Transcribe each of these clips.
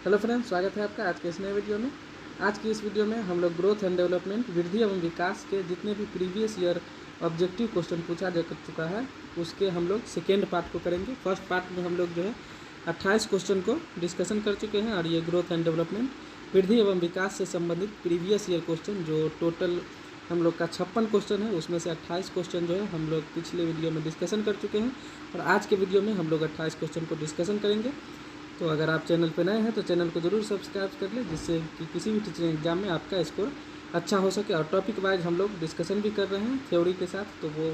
Hello friends, स्वागत है आपका आज के इस नए वीडियो में। आज की इस वीडियो में हम लोग ग्रोथ एंड डेवलपमेंट, वृद्धि एवं विकास के जितने भी प्रीवियस ईयर ऑब्जेक्टिव क्वेश्चन पूछा जा चुका है उसके हम लोग सेकेंड पार्ट को करेंगे। फर्स्ट पार्ट में हम लोग जो है 28 क्वेश्चन को डिस्कशन कर चुके हैं और ये ग्रोथ एंड डेवलपमेंट, वृद्धि एवं विकास से संबंधित प्रीवियस ईयर क्वेश्चन जो टोटल हम लोग का 56 क्वेश्चन है उसमें से 28 क्वेश्चन जो है हम लोग पिछले वीडियो में डिस्कशन कर चुके हैं और आज के वीडियो में हम लोग 28 क्वेश्चन को डिस्कशन करेंगे। तो अगर आप चैनल पर नए हैं तो चैनल को ज़रूर सब्सक्राइब कर लें, जिससे कि किसी भी टीचिंग एग्जाम में आपका स्कोर अच्छा हो सके। और टॉपिक वाइज हम लोग डिस्कशन भी कर रहे हैं थ्योरी के साथ, तो वो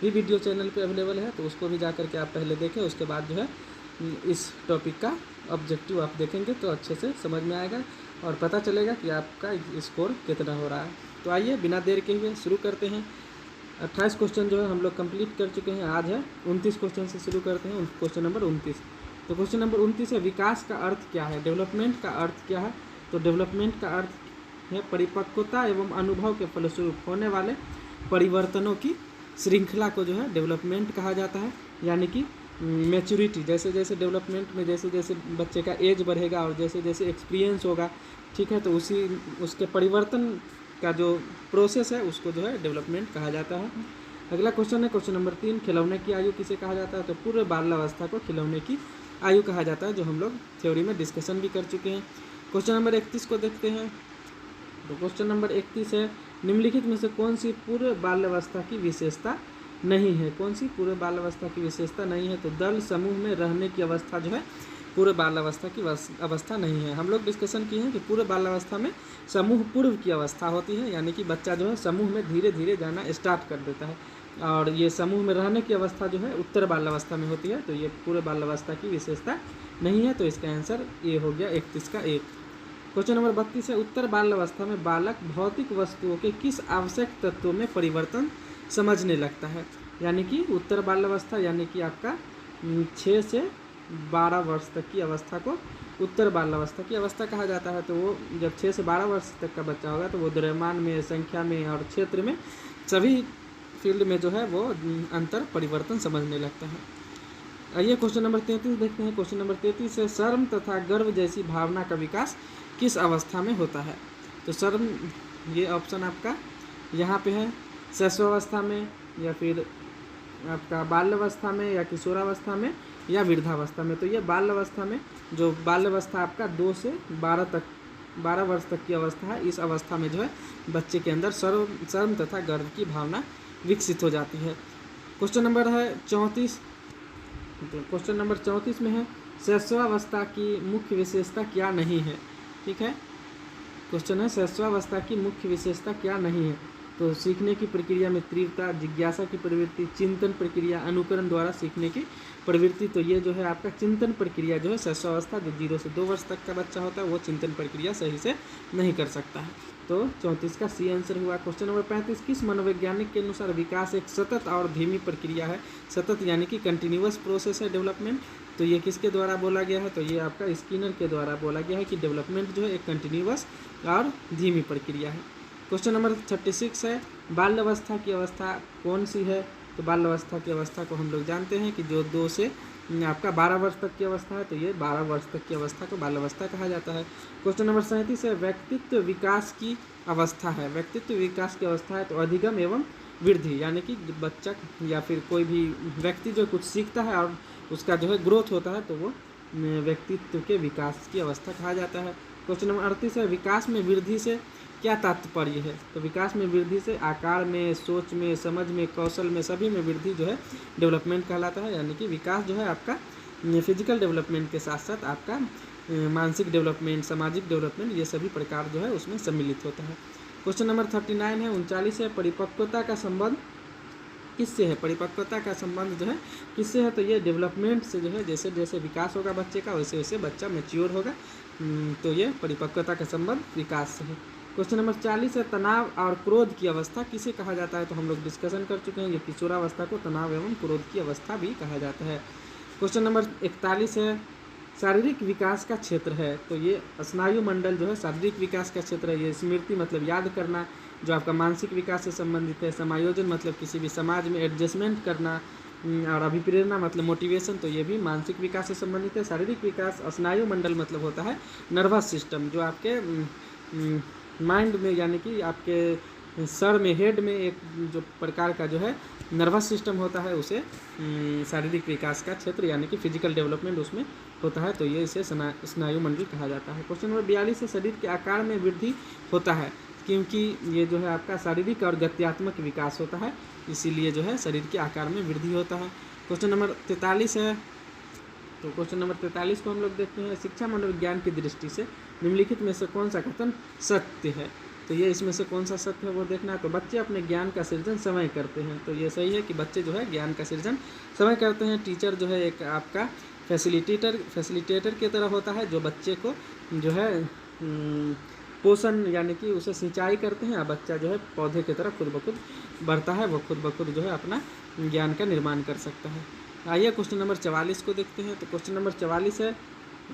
भी वीडियो चैनल पे अवेलेबल है, तो उसको भी जा कर के आप पहले देखें। उसके बाद जो है इस टॉपिक का ऑब्जेक्टिव आप देखेंगे तो अच्छे से समझ में आएगा और पता चलेगा कि आपका स्कोर कितना हो रहा है। तो आइए बिना देर के हुए शुरू करते हैं। 28 क्वेश्चन जो है हम लोग कंप्लीट कर चुके हैं। आज है 29 क्वेश्चन से शुरू करते हैं, क्वेश्चन नंबर 29। तो क्वेश्चन नंबर 29 है, विकास का अर्थ क्या है? डेवलपमेंट का अर्थ क्या है? तो डेवलपमेंट का अर्थ है परिपक्वता एवं अनुभव के फलस्वरूप होने वाले परिवर्तनों की श्रृंखला को जो है डेवलपमेंट कहा जाता है। यानी कि मैच्योरिटी, जैसे जैसे डेवलपमेंट में जैसे जैसे बच्चे का एज बढ़ेगा और जैसे जैसे एक्सपीरियंस होगा, ठीक है, तो उसके परिवर्तन का जो प्रोसेस है उसको जो है डेवलपमेंट कहा जाता है। अगला क्वेश्चन है क्वेश्चन नंबर 3, खिलौने की आयु किसे कहा जाता है? तो पूर्व बाल्यावस्था को खिलौने की आयु कहा जाता है, जो हम लोग थ्योरी में डिस्कशन भी कर चुके हैं। क्वेश्चन नंबर 31 को देखते हैं। तो क्वेश्चन नंबर 31 है, निम्नलिखित में से कौन सी पूर्व बाल्यावस्था की विशेषता नहीं है? कौन सी पूर्व बाल्यावस्था की विशेषता नहीं है? तो दल समूह में रहने की अवस्था जो है पूर्व बाल्यावस्था की अवस्था नहीं है। हम लोग डिस्कशन किए हैं कि पूर्व बाल्यावस्था में समूह पूर्व की अवस्था होती है, यानी कि बच्चा जो है समूह में धीरे धीरे जाना स्टार्ट कर देता है, और ये समूह में रहने की अवस्था जो है उत्तर बाल्यावस्था में होती है। तो ये पूर्व बाल्यावस्था की विशेषता नहीं है, तो इसका आंसर ये हो गया 31 का 1। क्वेश्चन नंबर 32 है, उत्तर बाल्यावस्था में बालक भौतिक वस्तुओं के किस आवश्यक तत्वों में परिवर्तन समझने लगता है? यानी कि उत्तर बाल्यावस्था यानी कि आपका 6 से 12 वर्ष तक की अवस्था को उत्तर बाल्यावस्था की अवस्था कहा जाता है। तो वो जब 6 से 12 वर्ष तक का बच्चा होगा तो वो द्रव्यमान में, संख्या में और क्षेत्र में सभी फील्ड में जो है वो अंतर परिवर्तन समझने लगता है। आइए क्वेश्चन नंबर 33 देखते हैं। क्वेश्चन नंबर 33 है, शर्म तथा गर्व जैसी भावना का विकास किस अवस्था में होता है? तो शर्म, ये ऑप्शन आपका यहाँ पे है, शैशवावस्था में या फिर आपका बाल्यावस्था में या किशोरावस्था में या वृद्धावस्था में। तो ये बाल्यावस्था में, जो बाल्यावस्था आपका 2 से 12 वर्ष तक की अवस्था है, इस अवस्था में जो है बच्चे के अंदर शर्म तथा गर्व की भावना विकसित हो जाती है। क्वेश्चन नंबर है 34। क्वेश्चन नंबर 34 में है, शैशवावस्था की मुख्य विशेषता क्या नहीं है? ठीक है, क्वेश्चन है शैशवावस्था की मुख्य विशेषता क्या नहीं है? तो सीखने की प्रक्रिया में तीव्रता, जिज्ञासा की प्रवृत्ति, चिंतन प्रक्रिया, अनुकरण द्वारा सीखने की प्रवृत्ति। तो ये जो है आपका चिंतन प्रक्रिया जो है शैशवावस्था, जो 0 से 2 वर्ष तक का बच्चा होता है वो चिंतन प्रक्रिया सही से नहीं कर सकता है। तो 34 का सी आंसर हुआ। क्वेश्चन नंबर 35, किस मनोवैज्ञानिक के अनुसार विकास एक सतत और धीमी प्रक्रिया है? सतत यानी कि कंटिन्यूअस प्रोसेस है डेवलपमेंट। तो ये किसके द्वारा बोला गया है? तो ये आपका स्किनर के द्वारा बोला गया है कि डेवलपमेंट जो है एक कंटिन्यूअस और धीमी प्रक्रिया है। क्वेश्चन नंबर 36 है, बाल्यावस्था की अवस्था कौन सी है? तो बाल्यावस्था की अवस्था को हम लोग जानते हैं कि जो 2 से आपका 12 वर्ष तक की अवस्था है, तो ये 12 वर्ष तक की अवस्था को बाल्यावस्था कहा जाता है। क्वेश्चन नंबर 37 है, व्यक्तित्व विकास की अवस्था है। व्यक्तित्व विकास की अवस्था है तो अधिगम एवं वृद्धि, यानी कि बच्चा या फिर कोई भी व्यक्ति जो कुछ सीखता है और उसका जो है ग्रोथ होता है तो वो व्यक्तित्व के विकास की अवस्था कहा जाता है। क्वेश्चन नंबर 38 है, विकास में वृद्धि से क्या तात्पर्य है? तो विकास में वृद्धि से आकार में, सोच में, समझ में, कौशल में, सभी में वृद्धि जो है डेवलपमेंट कहलाता है। यानी कि विकास जो है आपका फिजिकल डेवलपमेंट के साथ साथ आपका मानसिक डेवलपमेंट, सामाजिक डेवलपमेंट, ये सभी प्रकार जो है उसमें सम्मिलित होता है। क्वेश्चन नंबर 39 है, 39 है, परिपक्वता का संबंध किससे है? परिपक्वता का संबंध जो है किससे है? तो ये डेवलपमेंट से जो है, जैसे जैसे विकास होगा बच्चे का वैसे वैसे बच्चा मैच्योर होगा। तो ये परिपक्वता का संबंध विकास से है। क्वेश्चन नंबर 40 है, तनाव और क्रोध की अवस्था किसे कहा जाता है? तो हम लोग डिस्कशन कर चुके हैं, ये किशोरावस्था को तनाव एवं क्रोध की अवस्था भी कहा जाता है। क्वेश्चन नंबर 41 है, शारीरिक विकास का क्षेत्र है। तो ये स्नायु मंडल जो है शारीरिक विकास का क्षेत्र है। ये स्मृति मतलब याद करना, जो आपका मानसिक विकास से संबंधित है। समायोजन मतलब किसी भी समाज में एडजस्टमेंट करना, और अभिप्रेरणा मतलब मोटिवेशन, तो ये भी मानसिक विकास से संबंधित है। शारीरिक विकास, स्नायु मंडल मतलब होता है नर्वस सिस्टम, जो आपके माइंड में यानी कि आपके सर में, हेड में एक जो प्रकार का जो है नर्वस सिस्टम होता है, उसे शारीरिक विकास का क्षेत्र यानी कि फिजिकल डेवलपमेंट उसमें होता है, तो ये इसे स्नायु मंडल कहा जाता है। क्वेश्चन नंबर 42 है, शरीर के आकार में वृद्धि होता है क्योंकि ये जो है आपका शारीरिक और गत्यात्मक विकास होता है, इसीलिए जो है शरीर के आकार में वृद्धि होता है। क्वेश्चन नंबर 43 है, तो क्वेश्चन नंबर 43 को हम लोग देखते हैं, शिक्षा मनोविज्ञान की दृष्टि से निम्नलिखित में से कौन सा कथन सत्य है। तो ये इसमें से कौन सा सत्य है वो देखना है। तो बच्चे अपने ज्ञान का सृजन समय करते हैं, तो ये सही है कि बच्चे जो है ज्ञान का सृजन समय करते हैं। टीचर जो है एक आपका फैसिलिटेटर की तरह होता है, जो बच्चे को जो है पोषण यानी कि उसे सिंचाई करते हैं, और बच्चा जो है पौधे की तरह खुद ब खुद बढ़ता है, वो खुद ब खुद जो है अपना ज्ञान का निर्माण कर सकता है। आइए क्वेश्चन नंबर 44 को देखते हैं। तो क्वेश्चन नंबर 44 है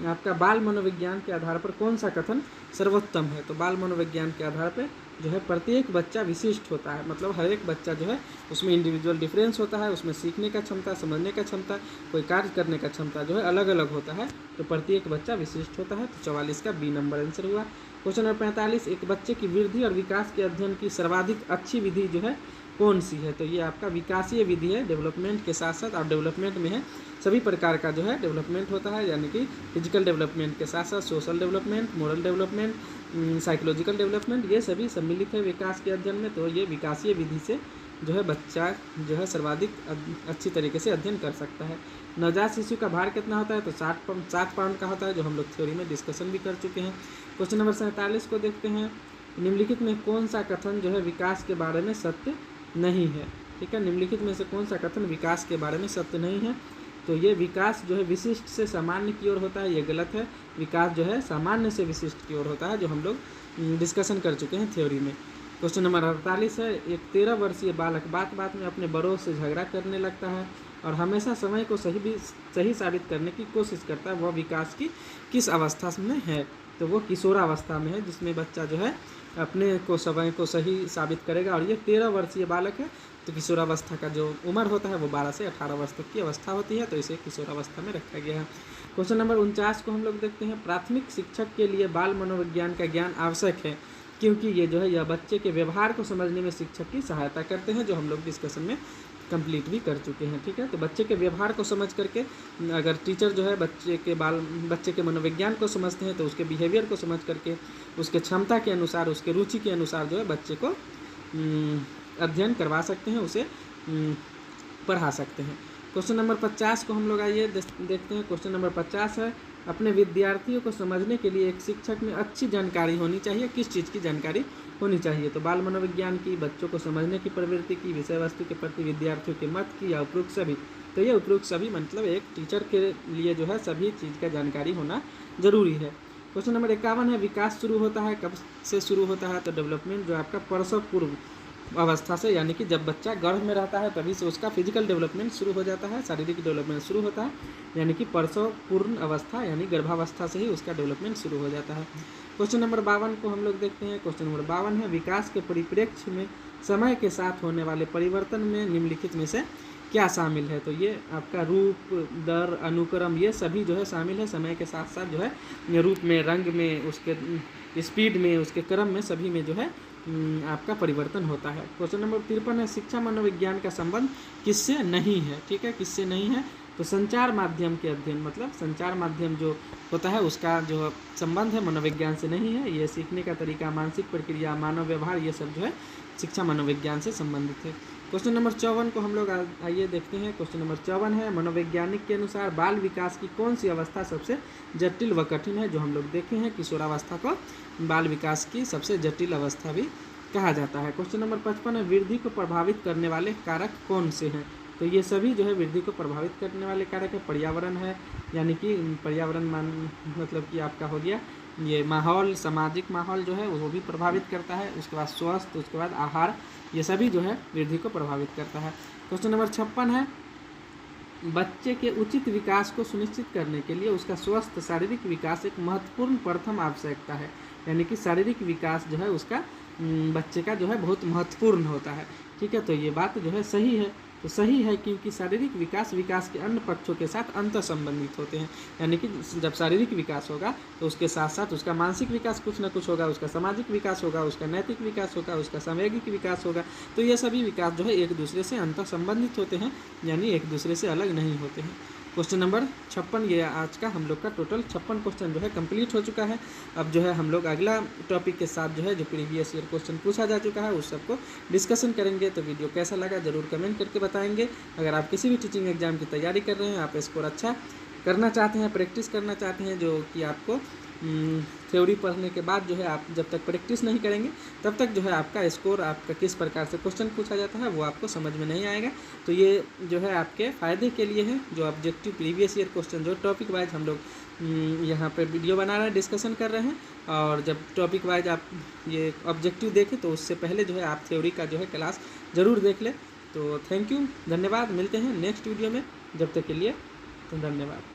आपका, बाल मनोविज्ञान के आधार पर कौन सा कथन सर्वोत्तम है। तो बाल मनोविज्ञान के आधार पर जो है प्रत्येक बच्चा विशिष्ट होता है, मतलब हर एक बच्चा जो है उसमें इंडिविजुअल डिफरेंस होता है, उसमें सीखने का क्षमता, समझने का क्षमता, कोई कार्य करने का क्षमता जो है अलग अलग होता है, तो प्रत्येक बच्चा विशिष्ट होता है। तो 44 का बी नंबर आंसर हुआ। क्वेश्चन नंबर 45, एक बच्चे की वृद्धि और विकास के अध्ययन की सर्वाधिक अच्छी विधि जो है कौन सी है। तो ये आपका विकासीय विधि है, डेवलपमेंट के साथ साथ, और डेवलपमेंट में है सभी प्रकार का जो है डेवलपमेंट होता है, यानी कि फिजिकल डेवलपमेंट के साथ साथ social development, moral development, psychological development, ये सभी सम्मिलित है विकास के अध्ययन में। तो ये विकासीय विधि से जो है बच्चा जो है सर्वाधिक अच्छी तरीके से अध्ययन कर सकता है। नवजात शिशु का भार कितना होता है। तो 7 पाउंड का होता है, जो हम लोग थ्योरी में डिस्कशन भी कर चुके हैं। क्वेश्चन नंबर 47 को देखते हैं, निम्नलिखित में कौन सा कथन जो है विकास के बारे में सत्य नहीं है। ठीक है, निम्नलिखित में से कौन सा कथन विकास के बारे में सत्य नहीं है। तो ये विकास जो है विशिष्ट से सामान्य की ओर होता है, ये गलत है। विकास जो है सामान्य से विशिष्ट की ओर होता है, जो हम लोग डिस्कशन कर चुके हैं थ्योरी में। क्वेश्चन नंबर 48 है, एक 13 वर्षीय बालक बात बात में अपने बड़ों से झगड़ा करने लगता है और हमेशा समय को सही साबित करने की कोशिश करता है, वह विकास की किस अवस्था में है। तो वो किशोरावस्था में है, जिसमें बच्चा जो है अपने को समय को सही साबित करेगा, और ये 13 वर्षीय बालक है। तो किशोरावस्था का जो उम्र होता है वो 12 से 18 वर्ष तक की अवस्था होती है, तो इसे किशोरावस्था में रखा गया है। क्वेश्चन नंबर 49 को हम लोग देखते हैं, प्राथमिक शिक्षक के लिए बाल मनोविज्ञान का ज्ञान आवश्यक है क्योंकि ये जो है यह बच्चे के व्यवहार को समझने में शिक्षक की सहायता करते हैं, जो हम लोग डिस्कशन में कंप्लीट भी कर चुके हैं। ठीक है, तो बच्चे के व्यवहार को समझ करके अगर टीचर जो है बच्चे के मनोविज्ञान को समझते हैं, तो उसके बिहेवियर को समझ करके उसके क्षमता के अनुसार, उसके रुचि के अनुसार जो है बच्चे को अध्ययन करवा सकते हैं, उसे पढ़ा सकते हैं। क्वेश्चन नंबर 50 को हम लोग आइए देखते हैं। क्वेश्चन नंबर 50 है, अपने विद्यार्थियों को समझने के लिए एक शिक्षक में अच्छी जानकारी होनी चाहिए। किस चीज़ की जानकारी होनी चाहिए। तो बाल मनोविज्ञान की, बच्चों को समझने की प्रवृत्ति की, विषय वस्तु के प्रति विद्यार्थियों के मत की, या उपरोक्त सभी। तो ये उपरोक्त सभी मतलब एक टीचर के लिए जो है सभी चीज़ का जानकारी होना जरूरी है। क्वेश्चन नंबर 51 है, विकास शुरू होता है कब से शुरू होता है। तो डेवलपमेंट जो आपका प्रसव पूर्व अवस्था से, यानी कि जब बच्चा गर्भ में रहता है तभी से उसका फिजिकल डेवलपमेंट शुरू हो जाता है, शारीरिक डेवलपमेंट शुरू होता है, यानी कि प्रसव पूर्ण अवस्था यानी गर्भावस्था से ही उसका डेवलपमेंट शुरू हो जाता है। क्वेश्चन नंबर 52 को हम लोग देखते हैं। क्वेश्चन नंबर 52 है, विकास के परिप्रेक्ष्य में समय के साथ होने वाले परिवर्तन में निम्नलिखित में से क्या शामिल है। तो ये आपका रूप, दर, अनुक्रम, ये सभी जो है शामिल है। समय के साथ साथ जो है रूप में, रंग में, उसके स्पीड में, उसके क्रम में, सभी में जो है आपका परिवर्तन होता है। क्वेश्चन नंबर 53 है, शिक्षा मनोविज्ञान का संबंध किससे नहीं है। ठीक है, किससे नहीं है। तो संचार माध्यम के अध्ययन, मतलब संचार माध्यम जो होता है उसका जो संबंध है मनोविज्ञान से नहीं है। ये सीखने का तरीका, मानसिक प्रक्रिया, मानव व्यवहार, ये सब जो है शिक्षा मनोविज्ञान से संबंधित है। क्वेश्चन नंबर 54 को हम लोग आइए देखते हैं। क्वेश्चन नंबर 54 है, मनोवैज्ञानिक के अनुसार बाल विकास की कौन सी अवस्था सबसे जटिल व कठिन है। जो हम लोग देखे हैं, किशोरावस्था को बाल विकास की सबसे जटिल अवस्था भी कहा जाता है। क्वेश्चन नंबर 55 है, वृद्धि को प्रभावित करने वाले कारक कौन से हैं। तो ये सभी जो है वृद्धि को प्रभावित करने वाले कारक है। पर्यावरण है, यानी कि पर्यावरण मतलब कि आपका हो गया ये माहौल, सामाजिक माहौल जो है वो भी प्रभावित करता है। उसके बाद स्वास्थ्य, उसके बाद आहार, ये सभी जो है वृद्धि को प्रभावित करता है। क्वेश्चन नंबर 56 है, बच्चे के उचित विकास को सुनिश्चित करने के लिए उसका स्वस्थ शारीरिक विकास एक महत्वपूर्ण प्रथम आवश्यकता है। यानी कि शारीरिक विकास जो है उसका बच्चे का जो है बहुत महत्वपूर्ण होता है। ठीक है, तो ये बात जो है सही है। तो सही है, क्योंकि शारीरिक विकास विकास के अन्य पक्षों के साथ अंतर संबंधित होते हैं। यानी कि जब शारीरिक विकास होगा तो उसके साथ साथ उसका मानसिक विकास कुछ ना कुछ होगा, उसका सामाजिक विकास होगा, उसका नैतिक विकास होगा, उसका सामूहिक विकास होगा। तो ये सभी विकास जो है एक दूसरे से अंतर संबंधित होते हैं, यानी एक दूसरे से अलग नहीं होते हैं। क्वेश्चन नंबर 56, ये आज का हम लोग का टोटल 56 क्वेश्चन जो है कंप्लीट हो चुका है। अब जो है हम लोग अगला टॉपिक के साथ जो है जो प्रीवियस ईयर क्वेश्चन पूछा जा चुका है उस सबको डिस्कशन करेंगे। तो वीडियो कैसा लगा ज़रूर कमेंट करके बताएंगे। अगर आप किसी भी टीचिंग एग्जाम की तैयारी कर रहे हैं, आप स्कोर अच्छा करना चाहते हैं, प्रैक्टिस करना चाहते हैं, जो कि आपको थ्योरी पढ़ने के बाद जो है आप जब तक प्रैक्टिस नहीं करेंगे तब तक जो है आपका स्कोर, आपका किस प्रकार से क्वेश्चन पूछा जाता है वो आपको समझ में नहीं आएगा। तो ये जो है आपके फ़ायदे के लिए है, जो ऑब्जेक्टिव प्रीवियस ईयर क्वेश्चन जो टॉपिक वाइज हम लोग यहाँ पर वीडियो बना रहे हैं, डिस्कशन कर रहे हैं। और जब टॉपिक वाइज आप ये ऑब्जेक्टिव देखें तो उससे पहले जो है आप थ्योरी का जो है क्लास ज़रूर देख लें। तो थैंक यू, धन्यवाद। मिलते हैं नेक्स्ट वीडियो में, जब तक के लिए तो धन्यवाद।